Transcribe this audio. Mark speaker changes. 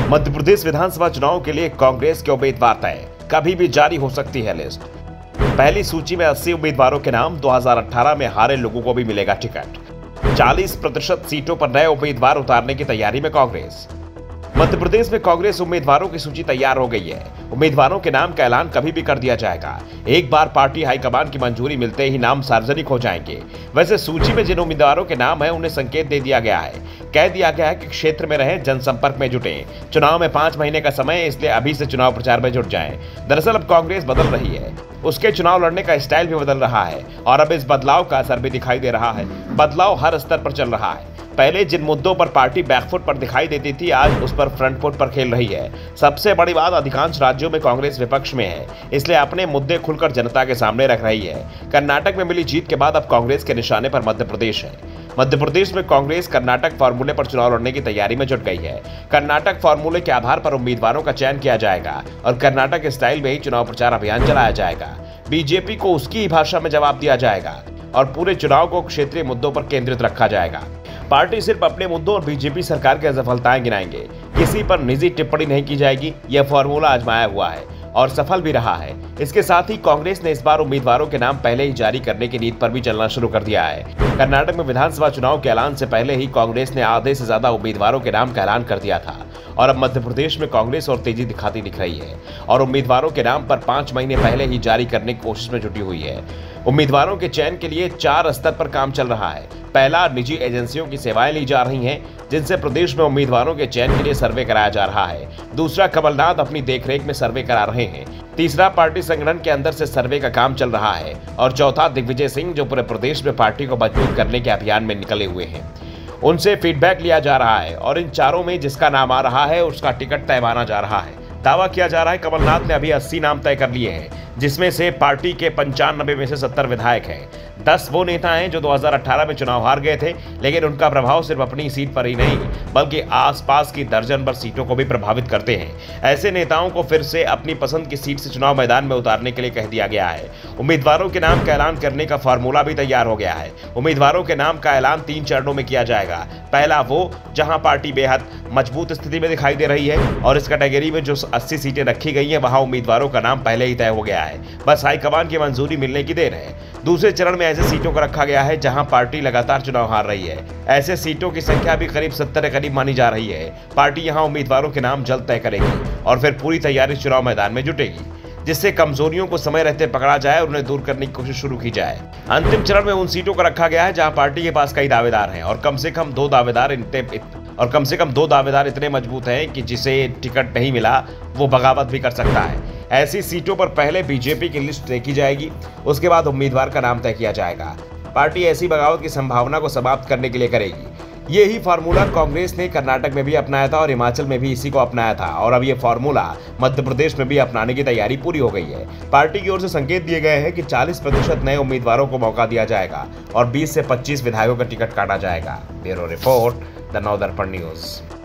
Speaker 1: मध्य प्रदेश विधानसभा चुनाव के लिए कांग्रेस के उम्मीदवार तय, कभी भी जारी हो सकती है लिस्ट। पहली सूची में 80 उम्मीदवारों के नाम, 2018 में हारे लोगों को भी मिलेगा टिकट। 40% सीटों पर नए उम्मीदवार उतारने की तैयारी में कांग्रेस। मध्य प्रदेश में कांग्रेस उम्मीदवारों की सूची तैयार हो गई है। उम्मीदवारों के नाम का ऐलान कभी भी कर दिया जाएगा। एक बार पार्टी हाईकमान की मंजूरी मिलते ही नाम सार्वजनिक हो जाएंगे। वैसे सूची में जिन उम्मीदवारों के नाम है उन्हें संकेत दे दिया गया है, कह दिया गया है कि क्षेत्र में रहें, जनसंपर्क में जुटे। चुनाव में 5 महीने का समय है, इसलिए अभी से चुनाव प्रचार में जुट जाएं। दरअसल अब कांग्रेस बदल रही है, उसके चुनाव लड़ने का स्टाइल भी बदल रहा है और अब इस बदलाव का असर भी दिखाई दे रहा है। बदलाव हर स्तर पर चल रहा है। पहले जिन मुद्दों पर पार्टी बैकफुट पर दिखाई देती थी, आज उस पर फ्रंट फुट पर खेल रही है। सबसे बड़ी बात, अधिकांश राज्यों में कांग्रेस विपक्ष में है, इसलिए अपने मुद्दे खुलकर जनता के सामने रख रही है। कर्नाटक में मिली जीत के बाद अब कांग्रेस के निशाने पर मध्य प्रदेश है। मध्य प्रदेश में कांग्रेस कर्नाटक फार्मूले पर चुनाव लड़ने की तैयारी में जुट गई है। कर्नाटक फार्मूले के आधार पर उम्मीदवारों का चयन किया जाएगा और कर्नाटक स्टाइल में ही चुनाव प्रचार अभियान चलाया जाएगा। बीजेपी को उसकी ही भाषा में जवाब दिया जाएगा और पूरे चुनाव को क्षेत्रीय मुद्दों पर केंद्रित रखा जाएगा। पार्टी सिर्फ अपने मुद्दों और बीजेपी सरकार की असफलताएं गिनाएंगे, किसी पर निजी टिप्पणी नहीं की जाएगी। यह फॉर्मूला आजमाया हुआ है और सफल भी रहा है। इसके साथ ही कांग्रेस ने इस बार उम्मीदवारों के नाम पहले ही जारी करने की नीति पर भी चलना शुरू कर दिया है। कर्नाटक में विधानसभा चुनाव के ऐलान से पहले ही कांग्रेस ने आधे से ज्यादा उम्मीदवारों के नाम का ऐलान कर दिया था और अब मध्य प्रदेश में कांग्रेस और तेजी दिखाती दिख रही है और उम्मीदवारों के नाम पर 5 महीने पहले ही जारी करने की कोशिश में जुटी हुई है। उम्मीदवारों के चयन के लिए 4 स्तर पर काम चल रहा है। पहला, निजी एजेंसियों की सेवाएं ली जा रही हैं, जिनसे प्रदेश में उम्मीदवारों के चयन के लिए सर्वे कराया जा रहा है। दूसरा, कमलनाथ अपनी देखरेख में सर्वे करा रहे हैं। तीसरा, पार्टी संगठन के अंदर से सर्वे का काम चल रहा है और चौथा, दिग्विजय सिंह जो पूरे प्रदेश में पार्टी को मजबूत करने के अभियान में निकले हुए हैं, उनसे फीडबैक लिया जा रहा है और इन चारों में जिसका नाम आ रहा है उसका टिकट तय माना जा रहा है। दावा किया जा रहा है कमलनाथ ने अभी 80 नाम तय कर लिए हैं, जिसमें से पार्टी के 95 में से 70 विधायक हैं। 10 वो नेता हैं जो 2018 में चुनाव हार गए थे, लेकिन उनका प्रभाव सिर्फ अपनी सीट पर ही नहीं बल्कि आसपास की दर्जन भर सीटों को भी प्रभावित करते हैं। ऐसे नेताओं को फिर से अपनी पसंद की सीट से चुनाव मैदान में उतारने के लिए कह दिया गया है। उम्मीदवारों के नाम का ऐलान करने का फार्मूला भी तैयार हो गया है। उम्मीदवारों के नाम का ऐलान 3 चरणों में किया जाएगा। पहला, वो जहां पार्टी बेहद मजबूत स्थिति में दिखाई दे रही है और इस कैटेगरी में जो 80 सीटें रखी गई हैं, वहां उम्मीदवारों का नाम पहले ही तय हो गया है, बस हाईकमान की मंजूरी मिलने की देर है। दूसरे चरण में ऐसे सीटों को रखा गया है जहां पार्टी लगातार चुनाव हार रही है। ऐसे सीटों की संख्या भी करीब 70 के करीब मानी जा रही है। पार्टी यहां उम्मीदवारों के नाम जल्द तय करेगी और फिर पूरी तैयारी चुनाव मैदान में जुटेगी, जिससे कमजोरियों को समय रहते पकड़ा जाए और उन्हें दूर करने की कोशिश शुरू की जाए। अंतिम चरण में उन सीटों को रखा गया है जहां पार्टी के पास कई दावेदार हैं और कम से कम 2 दावेदार इतने मजबूत हैं कि जिसे टिकट नहीं मिला वो बगावत भी कर सकता है। ऐसी सीटों पर पहले बीजेपी की लिस्ट तय की जाएगी, उसके बाद उम्मीदवार का नाम तय किया जाएगा। पार्टी ऐसी बगावत की संभावना को समाप्त करने के लिए करेगी। यही फार्मूला कांग्रेस ने कर्नाटक में भी अपनाया था और हिमाचल में भी इसी को अपनाया था और अब ये फार्मूला मध्य प्रदेश में भी अपनाने की तैयारी पूरी हो गई है। पार्टी की ओर से संकेत दिए गए हैं कि 40% नए उम्मीदवारों को मौका दिया जाएगा और 20 से 25 विधायकों का टिकट काटा जाएगा। Bureau report, the Navdarpan news.